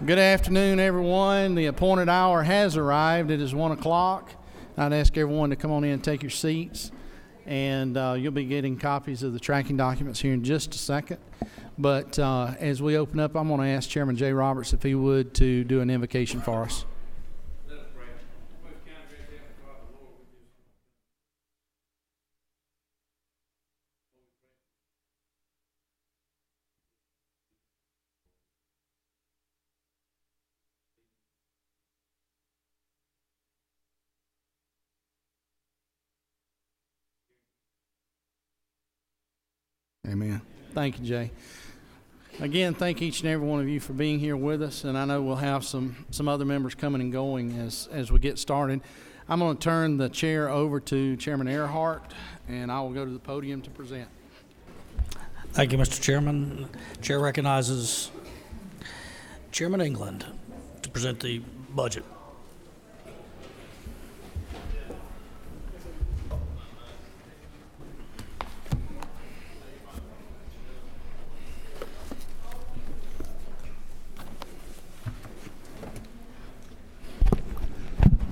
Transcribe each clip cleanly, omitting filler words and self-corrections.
Good afternoon, everyone. The appointed hour has arrived. It is 1 o'clock. I'd ask everyone to come on in and take your seats. And you'll be getting copies of the tracking documents here in just a second. But as we open up, I'm going to ask Chairman Jay Roberts if he would to do an invocation for us. Amen. Thank you, Jay. Again, thank each and every one of you for being here with us, and I know we'll have some other members coming and going as we get started. I'm going to turn the chair over to Chairman Earhart, and I will go to the podium to present. Thank you, Mr. Chairman. Chair recognizes Chairman England to present the budget.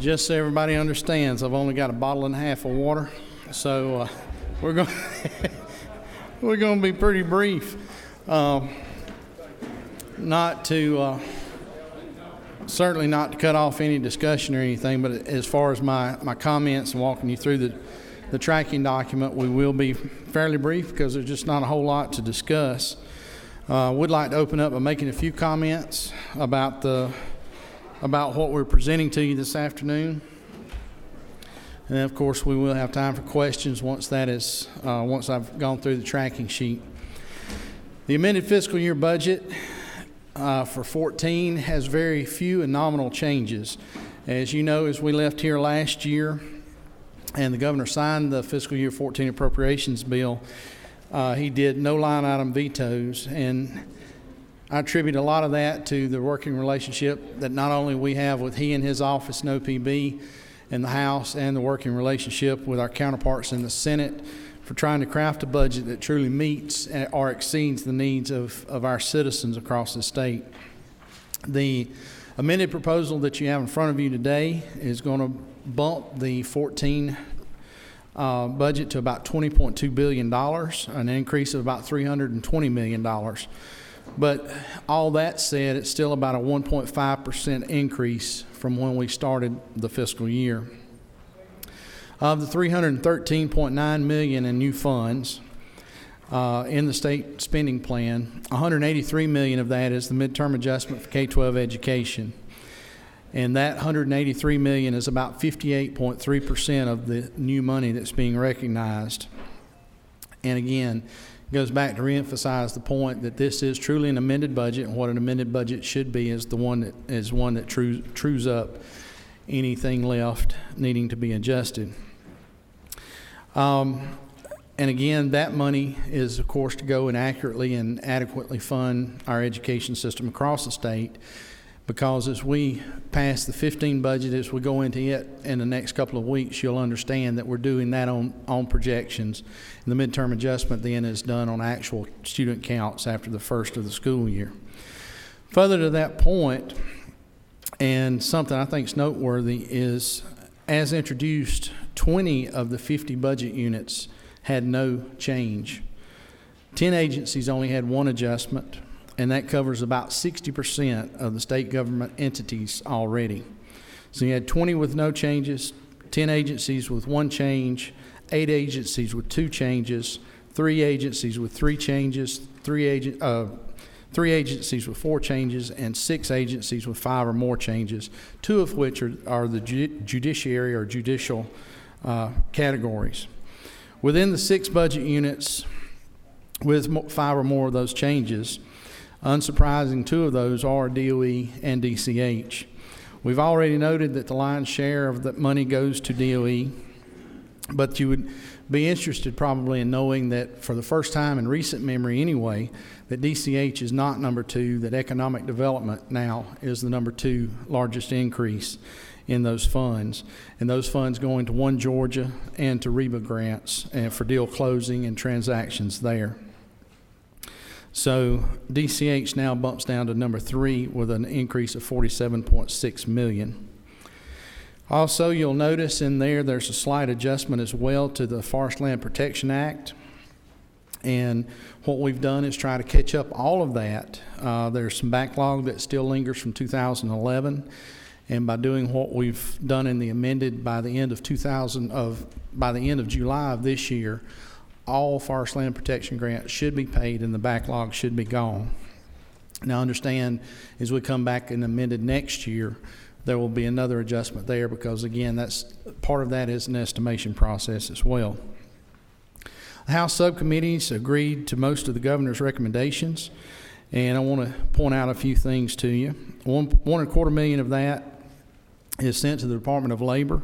Just so everybody understands, I've only got a bottle and a half of water, so we're going we're going to be pretty brief. Certainly not to cut off any discussion or anything, but as far as my comments and walking you through the tracking document, we will be fairly brief because there's just not a whole lot to discuss. Would like to open up by making a few comments about what we're presenting to you this afternoon. And then, of course, we will have time for questions once I've gone through the tracking sheet. The amended fiscal year budget for 14 has very few and nominal changes. As you know, as we left here last year and the governor signed the fiscal year 14 appropriations bill, he did no line item vetoes, and I attribute a lot of that to the working relationship that not only we have with he and his office in OPB and the House, and the working relationship with our counterparts in the Senate for trying to craft a budget that truly meets or exceeds the needs of our citizens across the state. The amended proposal that you have in front of you today is going to bump the 14 budget to about $20.2 billion, an increase of about $320 million. But all that said, it's still about a 1.5% increase from when we started the fiscal year. Of the $313.9 million in new funds in the state spending plan, $183 million of that is the midterm adjustment for K-12 education. And that $183 million is about 58.3% of the new money that's being recognized. And again, goes back to reemphasize the point that this is truly an amended budget, and what an amended budget should be is one that trues up anything left needing to be adjusted. And again, that money is, of course, to go and accurately and adequately fund our education system across the state, because as we pass the 15 budget, as we go into it in the next couple of weeks, you'll understand that we're doing that on projections. And the midterm adjustment then is done on actual student counts after the first of the school year. Further to that point, and something I think is noteworthy, is as introduced, 20 of the 50 budget units had no change. 10 agencies only had one adjustment, and that covers about 60% of the state government entities already. So you had 20 with no changes, 10 agencies with one change, 8 agencies with 2 changes, 3 agencies with 3 changes, 3 agencies with 4 changes, and 6 agencies with 5 or more changes, 2 of which are the judiciary or judicial categories. Within the 6 budget units with 5 or more of those changes, unsurprising, 2 of those are DOE and DCH. We've already noted that the lion's share of that money goes to DOE, but you would be interested probably in knowing that for the first time in recent memory anyway, that DCH is not number 2, that economic development now is the number 2 largest increase in those funds. And those funds going to One Georgia and to REBA grants and for deal closing and transactions there. So DCH now bumps down to number 3 with an increase of $47.6 million. Also, you'll notice in there's a slight adjustment as well to the Forest Land Protection Act. And what we've done is try to catch up all of that. There's some backlog that still lingers from 2011. And by doing what we've done in the amended by the end of July of this year, all forest land protection grants should be paid and the backlog should be gone. Now understand, as we come back and amended next year, there will be another adjustment there because again, that's part of that is an estimation process as well. The House subcommittees agreed to most of the governor's recommendations, and I want to point out a few things to you. $1.25 million of that is sent to the Department of Labor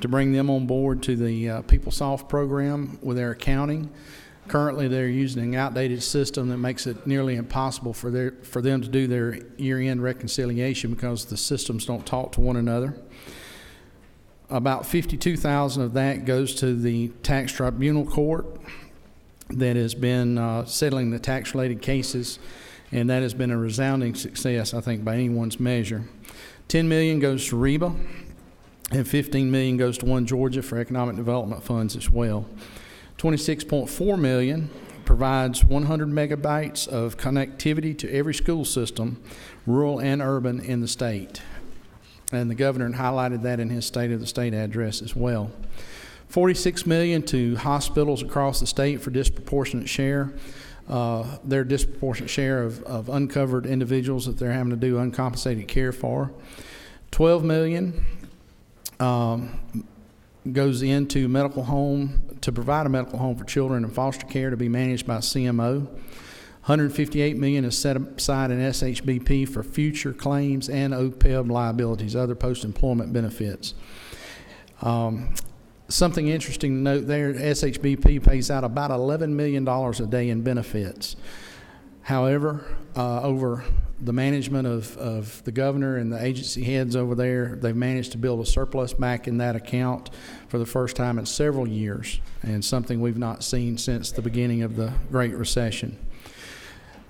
to bring them on board to the PeopleSoft program with their accounting. Currently, they're using an outdated system that makes it nearly impossible for them to do their year-end reconciliation because the systems don't talk to one another. About $52,000 of that goes to the tax tribunal court that has been settling the tax-related cases, and that has been a resounding success, I think, by anyone's measure. $10 million goes to REBA, and $15 million goes to One Georgia for economic development funds as well. $26.4 million provides 100 megabytes of connectivity to every school system, rural and urban, in the state. And the governor highlighted that in his State of the State address as well. $46 million to hospitals across the state for disproportionate share. Their disproportionate share of uncovered individuals that they're having to do uncompensated care for. $12 million goes into medical home, to provide a medical home for children in foster care to be managed by CMO. $158 million is set aside in SHBP for future claims and OPEB liabilities, other post-employment benefits. Something interesting to note there, SHBP pays out about $11 million a day in benefits. However, over the management of the governor and the agency heads over there, they've managed to build a surplus back in that account for the first time in several years, and something we've not seen since the beginning of the Great Recession.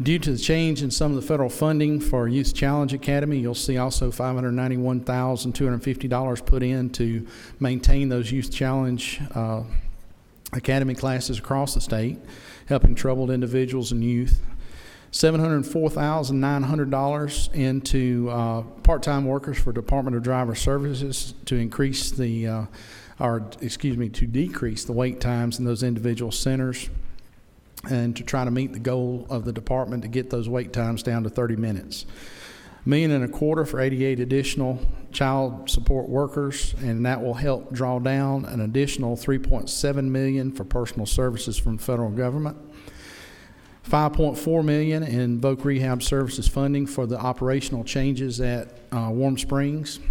Due to the change in some of the federal funding for Youth Challenge Academy, you'll see also $591,250 put in to maintain those Youth Challenge Academy classes across the state, helping troubled individuals and youth. $704,900 into part-time workers for Department of Driver Services to increase to decrease the wait times in those individual centers, and to try to meet the goal of the department to get those wait times down to 30 minutes. $1.25 million for 88 additional child support workers, and that will help draw down an additional $3.7 million for personal services from the federal government. $5.4 million in voc rehab services funding for the operational changes at Warm Springs.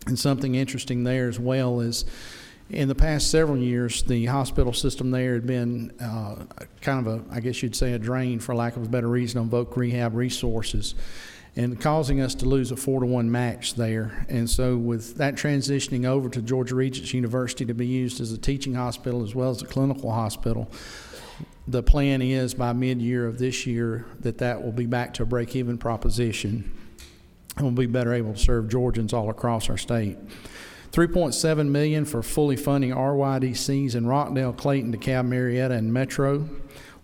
And something interesting there as well is, in the past several years, the hospital system there had been kind of I guess you'd say a drain, for lack of a better reason, on voc rehab resources, and causing us to lose a 4-to-1 match there. And so with that transitioning over to Georgia Regents University to be used as a teaching hospital as well as a clinical hospital, the plan is by mid-year of this year that will be back to a break-even proposition, and we'll be better able to serve Georgians all across our state. $3.7 million for fully funding RYDCs in Rockdale, Clayton, DeKalb, Marietta, and Metro.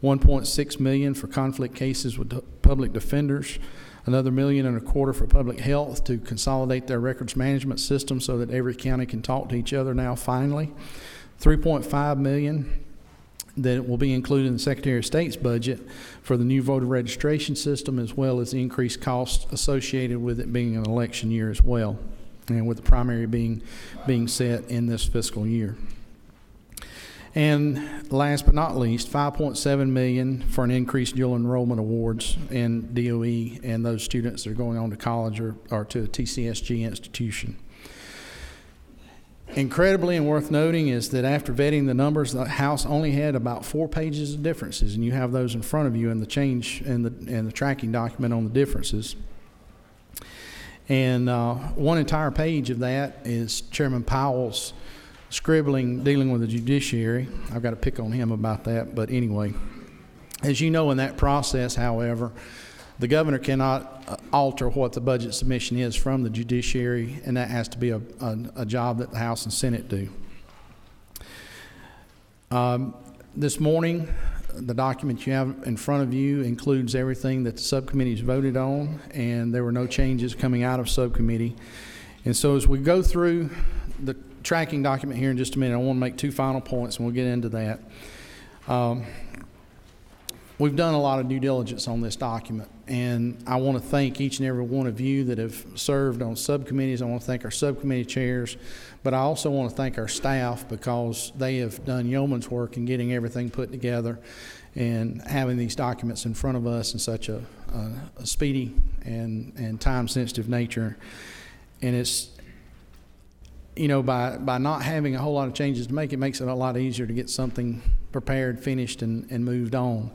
$1.6 million for conflict cases with public defenders. Another $1.25 million for public health to consolidate their records management system so that every county can talk to each other now finally. $3.5 million that will be included in the Secretary of State's budget for the new voter registration system, as well as the increased costs associated with it being an election year as well, and with the primary being set in this fiscal year. And last but not least, $5.7 million for an increased dual enrollment awards in DOE and those students that are going on to college or to a TCSG institution. Incredibly and worth noting is that after vetting the numbers, the House only had about 4 pages of differences, and you have those in front of you in the change and the tracking document on the differences. And one entire page of that is Chairman Powell's scribbling dealing with the judiciary. I've got to pick on him about that, but anyway. As you know, in that process, however, the governor cannot alter what the budget submission is from the judiciary, and that has to be a job that the House and Senate do. This morning, the document you have in front of you includes everything that the subcommittees voted on, and there were no changes coming out of subcommittee. And so as we go through the tracking document here in just a minute, I want to make two final points, and we'll get into that. We've done a lot of due diligence on this document, and I want to thank each and every one of you that have served on subcommittees. I want to thank our subcommittee chairs, but I also want to thank our staff because they have done yeoman's work in getting everything put together and having these documents in front of us in such a speedy and time-sensitive nature. And it's, you know, by not having a whole lot of changes to make, it makes it a lot easier to get something prepared, finished, and moved on.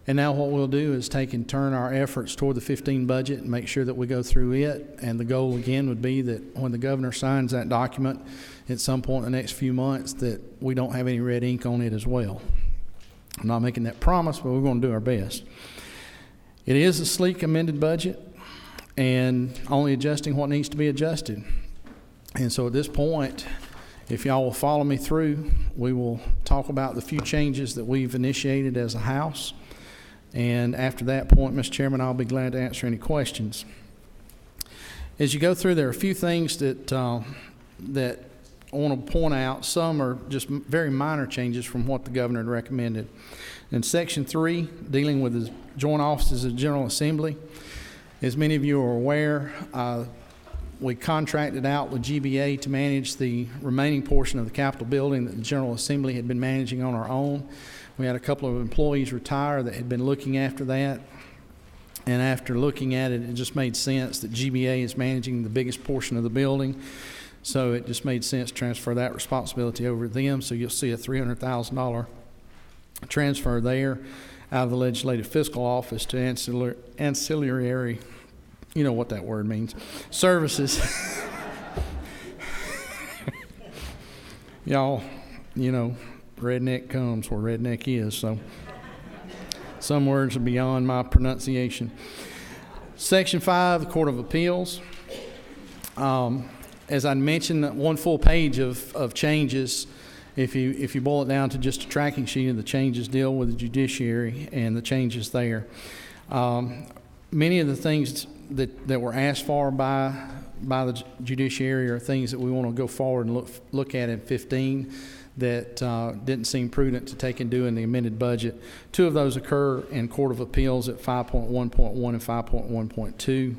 And now what we'll do is take and turn our efforts toward the 15 budget and make sure that we go through it. And the goal again would be that when the governor signs that document at some point in the next few months, that we don't have any red ink on it as well. I'm not making that promise, but we're going to do our best. It is a sleek amended budget and only adjusting what needs to be adjusted. And so at this point, if y'all will follow me through, we will talk about the few changes that we've initiated as a House. And after that point, Mr. Chairman, I'll be glad to answer any questions. As you go through, there are a few things that I want to point out. Some are just very minor changes from what the governor had recommended. In Section 3, dealing with the joint offices of the General Assembly, as many of you are aware, we contracted out with GBA to manage the remaining portion of the Capitol building that the General Assembly had been managing on our own. We had a couple of employees retire that had been looking after that. And after looking at it, it just made sense that GBA is managing the biggest portion of the building. So it just made sense to transfer that responsibility over to them. So you'll see a $300,000 transfer there out of the Legislative Fiscal Office to ancillary, you know what that word means, services. Y'all, you know, redneck comes where redneck is, so some words are beyond my pronunciation. Section 5, the Court of Appeals. As I mentioned, one full page of changes. If you boil it down to just a tracking sheet of the changes, deal with the judiciary and the changes there. Many of the things that were asked for by the judiciary are things that we want to go forward and look at in 15 that didn't seem prudent to take and do in the amended budget. Two of those occur in Court of Appeals at 5.1.1 and 5.1.2.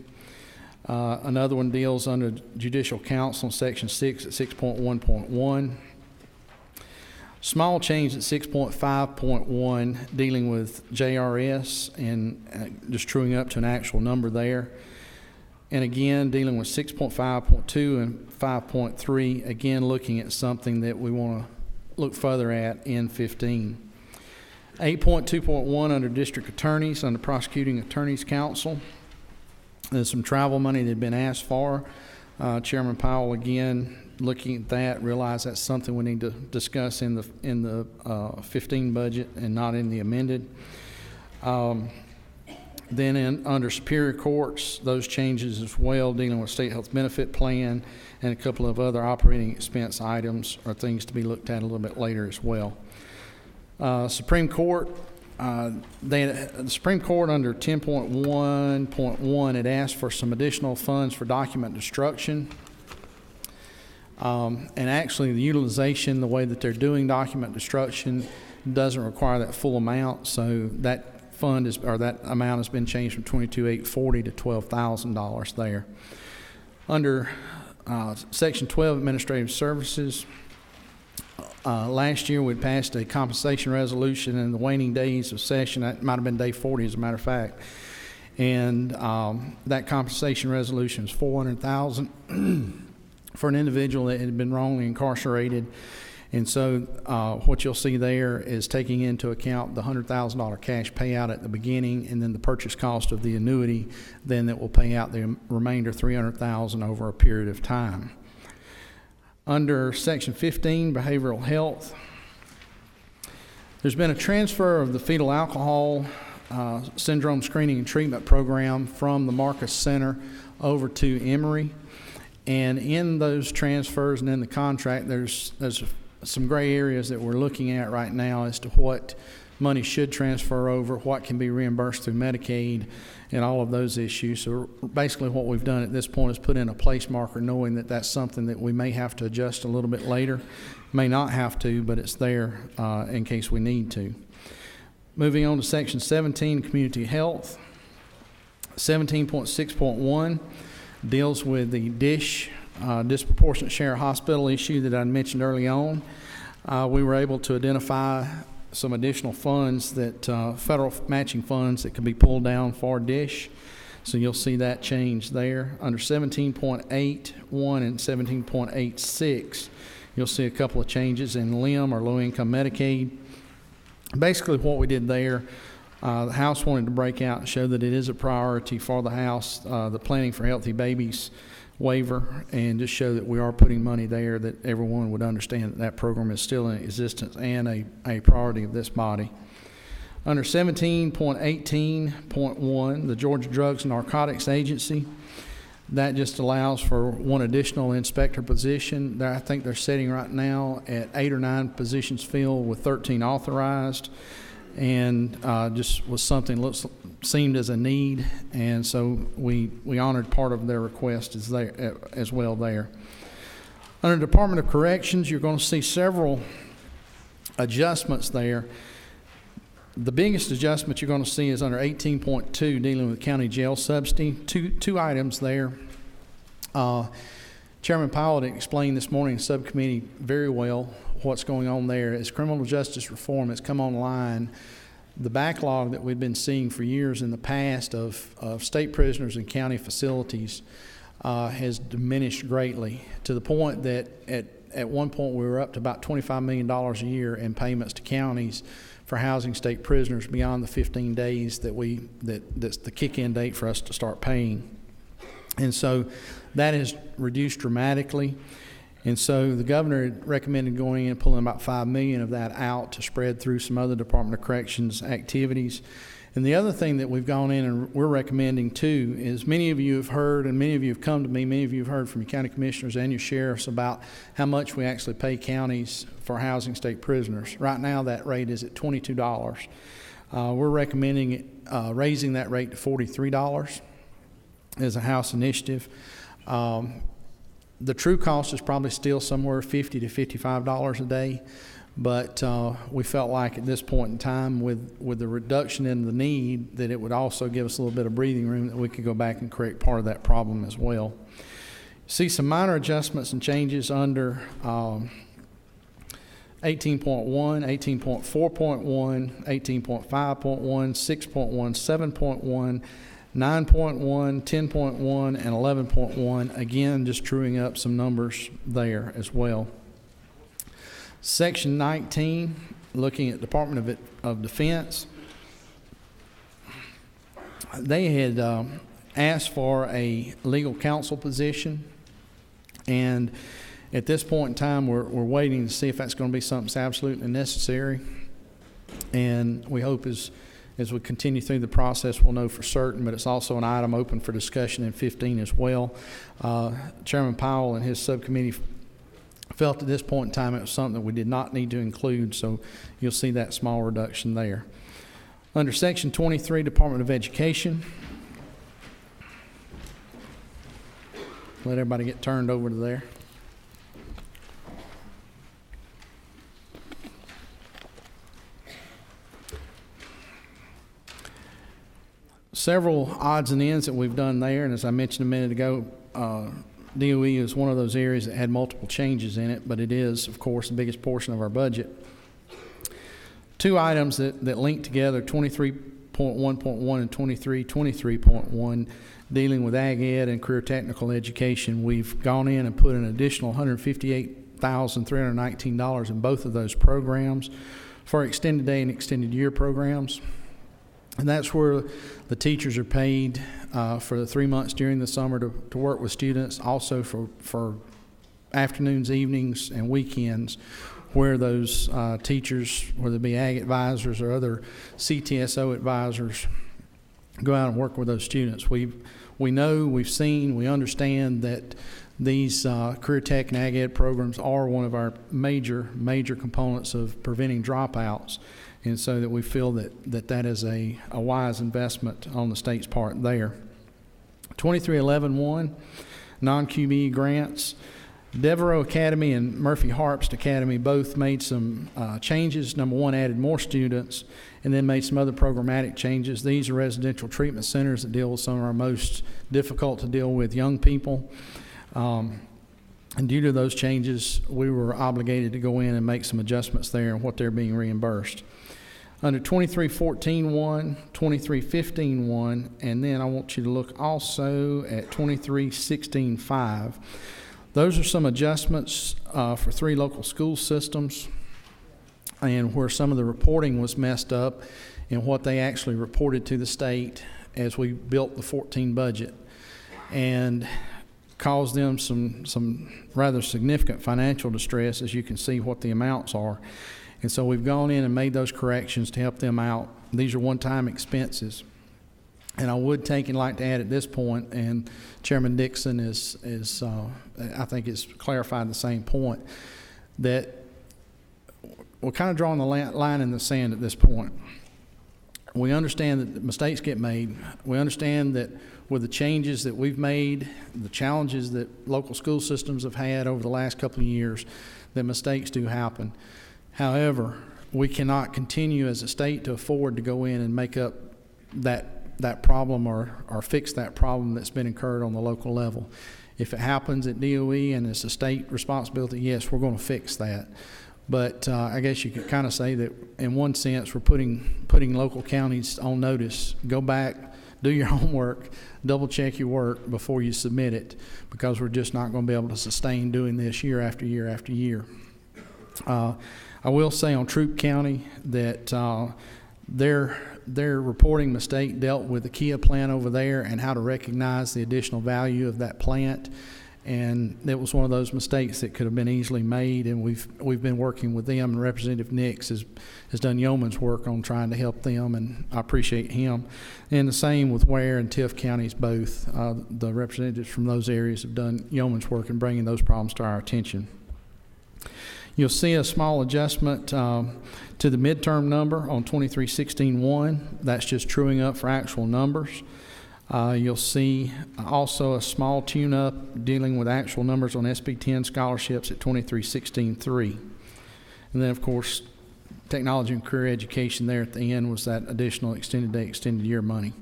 Another one deals under Judicial Council, Section 6 at 6.1.1. Small change at 6.5.1 dealing with JRS and just truing up to an actual number there. And again, dealing with 6.5.2 and 5.3, again, looking at something that we want to look further at in 15. 8.2.1 under District Attorneys, under Prosecuting Attorneys Council. There's some travel money that had been asked for. Chairman Powell, again, looking at that, realized that's something we need to discuss in the 15 budget and not in the amended. Then under Superior Courts, those changes as well, dealing with State Health Benefit Plan and a couple of other operating expense items are things to be looked at a little bit later as well. Supreme Court, the Supreme Court under 10.1.1 had asked for some additional funds for document destruction. And actually the utilization, the way that they're doing document destruction doesn't require that full amount, so that fund that amount has been changed from $22,840 to $12,000 there. Under Section 12 Administrative Services, last year we passed a compensation resolution in the waning days of session. That might have been day 40 as a matter of fact. And that compensation resolution is $400,000 for an individual that had been wrongly incarcerated. And so what you'll see there is taking into account the $100,000 cash payout at the beginning and then the purchase cost of the annuity, then that will pay out the remainder $300,000 over a period of time. Under Section 15, Behavioral Health, There's been a transfer of the fetal alcohol syndrome screening and treatment program from the Marcus Center over to Emory. And in those transfers and in the contract, there's some gray areas that we're looking at right now as to what money should transfer over, what can be reimbursed through Medicaid, and all of those issues. So basically what we've done at this point is put in a place marker, knowing that that's something that we may have to adjust a little bit later. May not have to, but it's there in case we need to. Moving on to Section 17, Community Health. 17.6.1 deals with the DSH, disproportionate share hospital issue that I mentioned early on. We were able to identify some additional funds that federal matching funds that could be pulled down for DSH. So you'll see that change there. Under 17.81 and 17.86, you'll see a couple of changes in LIM, or low income Medicaid. Basically what we did there, the House wanted to break out and show that it is a priority for the House, the Planning for Healthy Babies waiver, and just show that we are putting money there, that everyone would understand that that program is still in existence and a priority of this body. Under 17.18.1, the Georgia Drugs and Narcotics Agency, that just allows for one additional inspector position. I think they're sitting right now at 8 or 9 positions filled with 13 authorized, and just was something that seemed as a need, and so we honored part of their request as well there. Under Department of Corrections, you're going to see several adjustments there. The biggest adjustment you're going to see is under 18.2, dealing with county jail subsidy. Two items there. Chairman Powell explained this morning in subcommittee very well what's going on there. As criminal justice reform has come online, the backlog that we've been seeing for years in the past of state prisoners in county facilities has diminished greatly, to the point that at one point we were up to about $25 million a year in payments to counties for housing state prisoners beyond the 15 days that's the kick-in date for us to start paying. And so that has reduced dramatically. And so the governor had recommended going in and pulling about $5 million of that out to spread through some other Department of Corrections activities. And the other thing that we've gone in and we're recommending too is, many of you have heard, and many of you have come to me, many of you have heard from your county commissioners and your sheriffs about how much we actually pay counties for housing state prisoners. Right now that rate is at $22. We're recommending raising that rate to $43 as a House initiative. The true cost is probably still somewhere $50 to $55 a day, but we felt like at this point in time, with the reduction in the need, that it would also give us a little bit of breathing room, that we could go back and correct part of that problem as well. See some minor adjustments and changes under 18.1, 18.4.1, 18.5.1, 6.1, 7.1, 9.1, 10.1, and 11.1. Again, just truing up some numbers there as well. Section 19, looking at Department of Defense. They had asked for a legal counsel position, and at this point in time, we're waiting to see if that's going to be something that's absolutely necessary. And we hope as we continue through the process, we'll know for certain, but it's also an item open for discussion in 15 as well. Chairman Powell and his subcommittee felt at this point in time it was something that we did not need to include, so you'll see that small reduction there. Under Section 23, Department of Education, let everybody get turned over to there. Several odds and ends that we've done there, and as I mentioned a minute ago, DOE is one of those areas that had multiple changes in it, but it is, of course, the biggest portion of our budget. Two items that link together, 23.1.1 and 23.1, dealing with ag ed and career technical education. We've gone in and put an additional $158,319 in both of those programs for extended day and extended year programs. And that's where the teachers are paid for the 3 months during the summer to work with students, also for afternoons, evenings, and weekends, where those teachers, whether it be ag advisors or other CTSO advisors, go out and work with those students. We know, we've seen, we understand that these career tech and ag ed programs are one of our major components of preventing dropouts, and so that we feel that is a wise investment on the state's part there. 2311-1, non-QBE grants. Devereaux Academy and Murphy Harpst Academy both made some changes. Number one, added more students, and then made some other programmatic changes. These are residential treatment centers that deal with some of our most difficult to deal with young people. And due to those changes, we were obligated to go in and make some adjustments there and what they're being reimbursed. Under 2314-1, 2315-1, and then I want you to look also at 2316-5. Those are some adjustments for 3 local school systems, and where some of the reporting was messed up in what they actually reported to the state as we built the 14 budget, and caused them some rather significant financial distress, as you can see what the amounts are. And so we've gone in and made those corrections to help them out. These are one-time expenses. And I would take and like to add at this point, and Chairman Dixon is I think has clarified the same point, that we're kind of drawing the line in the sand at this point. We understand that mistakes get made. We understand that with the changes that we've made, the challenges that local school systems have had over the last couple of years, that mistakes do happen. However, we cannot continue as a state to afford to go in and make up that problem or fix that problem that's been incurred on the local level. If it happens at DOE and it's a state responsibility, yes, we're going to fix that. But I guess you could kind of say that in one sense we're putting local counties on notice. Go back, do your homework, double check your work before you submit it, because we're just not going to be able to sustain doing this year after year after year. I will say on Troup County that their reporting mistake dealt with the Kia plant over there and how to recognize the additional value of that plant. And it was one of those mistakes that could have been easily made, and we've been working with them, and Representative Nix has done yeoman's work on trying to help them, and I appreciate him. And the same with Ware and Tift counties both. The representatives from those areas have done yeoman's work in bringing those problems to our attention. You'll see a small adjustment to the midterm number on 2316-1. That's just truing up for actual numbers. You'll see also a small tune-up dealing with actual numbers on SB 10 scholarships at 2316-3. And then, of course, technology and career education there at the end was that additional extended day, extended year money.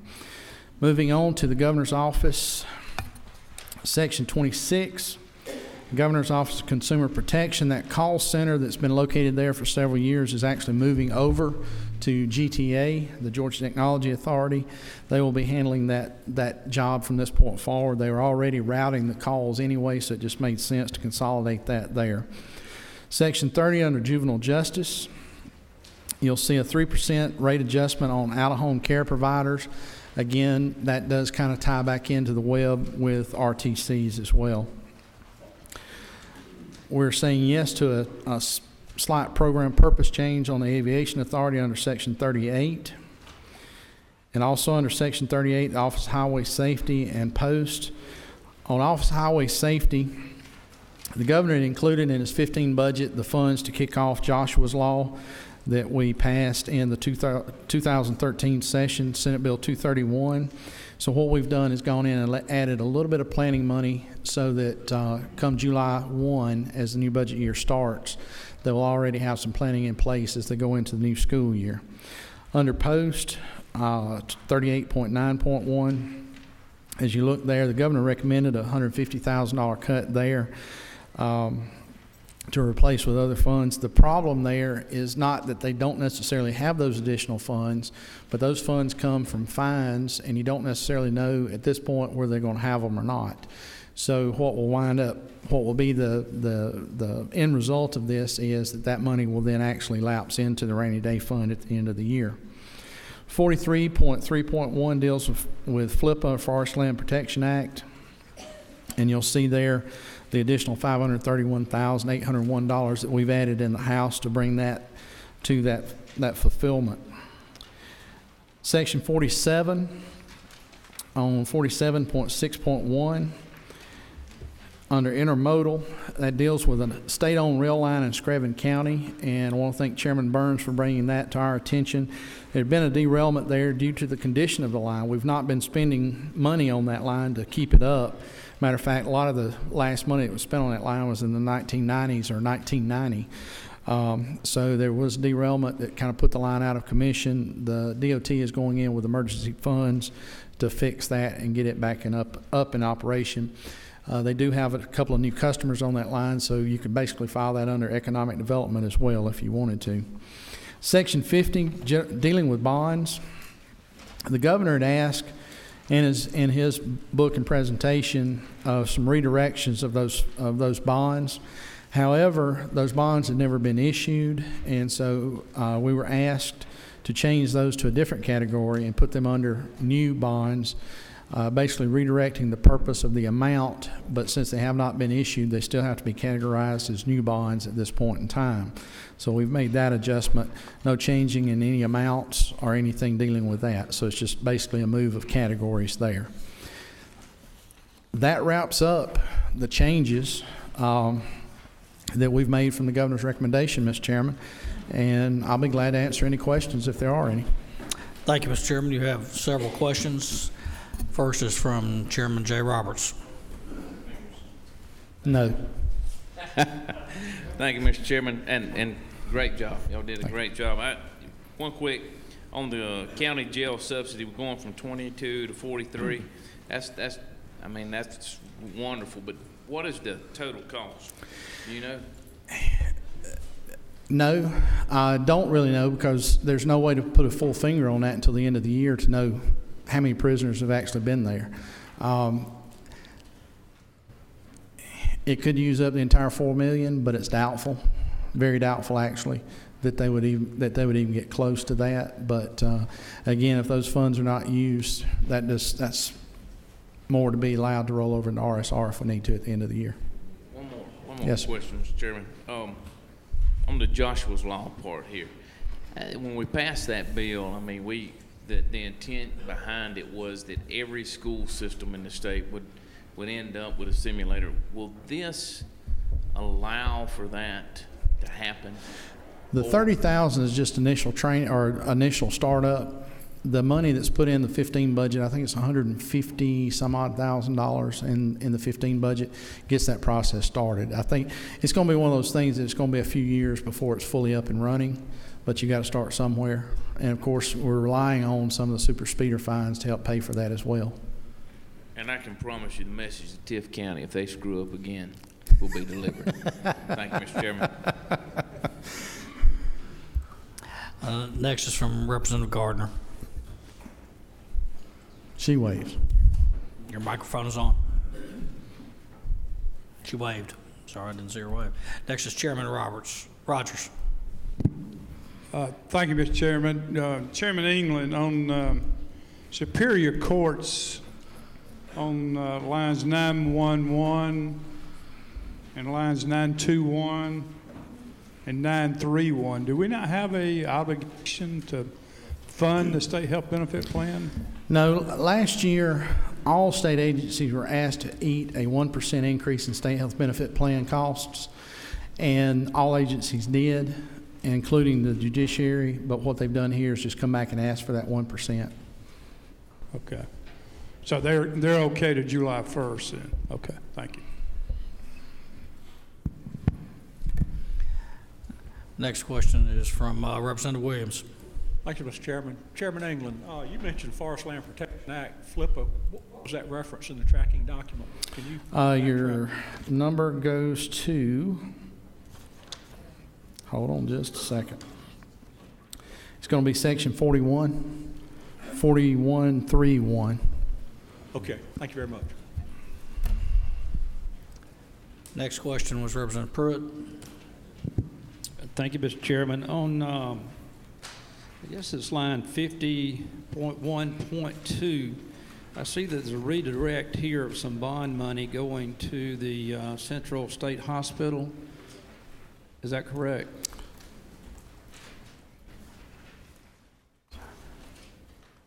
Moving on to the Governor's Office, Section 26. Governor's Office of Consumer Protection, that call center that's been located there for several years is actually moving over to GTA, the Georgia Technology Authority. They will be handling that job from this point forward. They were already routing the calls anyway, so it just made sense to consolidate that there. Section 30 under Juvenile Justice, you'll see a 3% rate adjustment on out-of-home care providers. Again, that does kind of tie back into the web with RTCs as well. We're saying yes to a slight program purpose change on the Aviation Authority under Section 38. And also under Section 38, the Office of Highway Safety and Post. On Office of Highway Safety, the governor had included in his 15 budget the funds to kick off Joshua's Law that we passed in the 2013 session, Senate Bill 231. So what we've done is gone in and added a little bit of planning money so that come July 1, as the new budget year starts, they will already have some planning in place as they go into the new school year. Under Post, 38.9.1, as you look there, the governor recommended a $150,000 cut there to replace with other funds. The problem there is not that they don't necessarily have those additional funds, but those funds come from fines, and you don't necessarily know at this point whether they're going to have them or not. So what will be the end result of this is that money will then actually lapse into the rainy day fund at the end of the year. 43.3.1 deals with FLIPA, Forest Land Protection Act. And you'll see there the additional $531,801 that we've added in the House to bring that to that fulfillment. Section 47 on 47.6.1 under intermodal, that deals with a state-owned rail line in Screven County, and I want to thank Chairman Burns for bringing that to our attention. There had been a derailment there due to the condition of the line. We've not been spending money on that line to keep it up. Matter of fact, a lot of the last money that was spent on that line was in the 1990s or 1990. So there was derailment that kind of put the line out of commission. The DOT is going in with emergency funds to fix that and get it back and up in operation. They do have a couple of new customers on that line, so you could basically file that under economic development as well if you wanted to. Section 50, dealing with bonds. The governor had asked in his book and presentation some redirections of those bonds. However, those bonds had never been issued, and so we were asked to change those to a different category and put them under new bonds, basically redirecting the purpose of the amount, but since they have not been issued, they still have to be categorized as new bonds at this point in time. So we've made that adjustment, no changing in any amounts or anything dealing with that. So it's just basically a move of categories there. That wraps up the changes that we've made from the governor's recommendation, Mr. Chairman, and I'll be glad to answer any questions if there are any. Thank you, Mr. Chairman. You have several questions. First is from Chairman Jay Roberts. No. Thank you, Mr. Chairman, and great job. Y'all did a great job. One quick on the county jail subsidy. We're going from 22 to 43. That's wonderful. But what is the total cost? Do you know? No, I don't really know because there's no way to put a full finger on that until the end of the year to know how many prisoners have actually been there. It could use up the entire $4 million, but it's doubtful, very doubtful actually, that they would even get close to that. But again, if those funds are not used, that's more to be allowed to roll over into RSR if we need to at the end of the year. One more yes, question, Mr. Chairman. On the Joshua's Law part here, when we passed that bill, I mean, the intent behind it was that every school system in the state would end up with a simulator. Will this allow for that to happen? The $30,000 is just initial training or initial startup. The money that's put in the 15 budget, I think it's $150 some odd $1,000 in the 15 budget, gets that process started. I think it's going to be one of those things that it's going to be a few years before it's fully up and running, but you got to start somewhere. And of course, we're relying on some of the super speeder fines to help pay for that as well. And I can promise you the message to Tiff County, if they screw up again, will be delivered. Thank you, Mr. Chairman. Next is from Representative Gardner. She waves. Your microphone is on. She waved. Sorry, I didn't see her wave. Next is Chairman Rogers. Thank you, Mr. Chairman. Chairman England, on Superior Courts, on lines 911 and lines 921 and 931, do we not have a obligation to fund the state health benefit plan? No, last year, all state agencies were asked to eat a 1% increase in state health benefit plan costs, and all agencies did, including the judiciary, but what they've done here is just come back and ask for that 1%. Okay. So they're okay to July 1st then? Okay, thank you. Next question is from Representative Williams. Thank you, Mr. Chairman. Chairman England, you mentioned Forest Land Protection Act, FLIPA. What was that reference in the tracking document? Can you? Your number goes to, hold on just a second. It's going to be section 4131. Okay, thank you very much. Next question was Representative Pruitt. Thank you, Mr. Chairman. On, I guess it's line 50.1.2, I see that there's a redirect here of some bond money going to the Central State Hospital. Is that correct?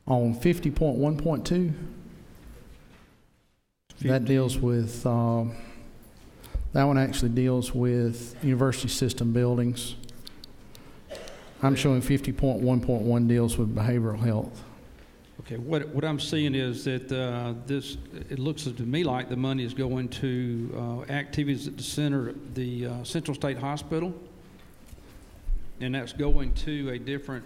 On 50.1.2, that deals with, that one actually deals with university system buildings. I'm showing 50.1.1 deals with behavioral health. Okay, what I'm seeing is that it looks to me like the money is going to activities at the Central State Hospital, and that's going to a different,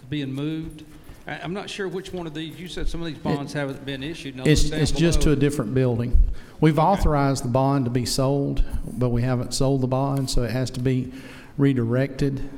being moved. I'm not sure which one of these. You said some of these bonds haven't been issued. Now, It's just to a different building. We've authorized the bond to be sold, but we haven't sold the bond, so it has to be redirected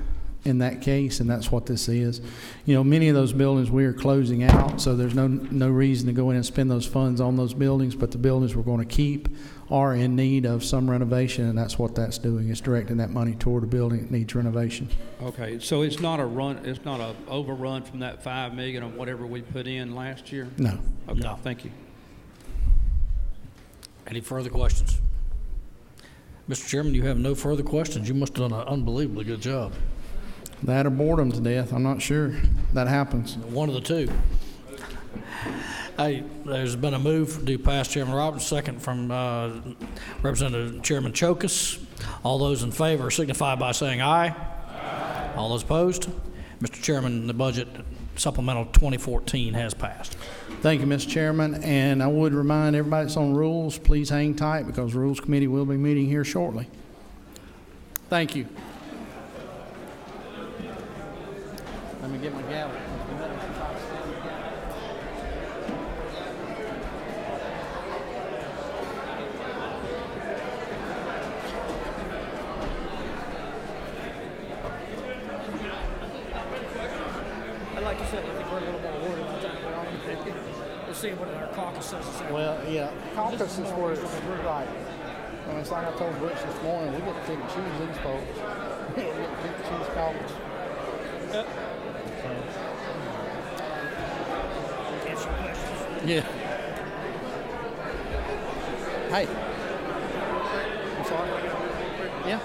in that case, and that's what this is. You know, many of those buildings we are closing out, so there's no reason to go in and spend those funds on those buildings, but the buildings we're going to keep are in need of some renovation, and that's what that's doing. It's directing that money toward a building that needs renovation. Okay, so it's not a overrun from that $5 million or whatever we put in last year? No. Okay, No. thank you. Any further questions? Mr. Chairman, you have no further questions. You must have done an unbelievably good job. That or boredom to death, I'm not sure. That happens. One of the two. Hey, there's been a move to pass Chairman Roberts, second from Representative Chairman Chokas. All those in favor signify by saying aye. Aye. All those opposed? Mr. Chairman, the budget supplemental 2014 has passed. Thank you, Mr. Chairman, and I would remind everybody that's on rules, please hang tight because the Rules Committee will be meeting here shortly. Thank you. Let me get my gavel. I'd like to say, I think we're a little more worried about that. We'll see what our caucus says. Well, yeah, caucus is where it's right. And it's like I told Brooks this morning, we get to pick and choose these folks. We get to pick and choose caucus. Answer questions. Yeah. Hey. I'm sorry. Yeah.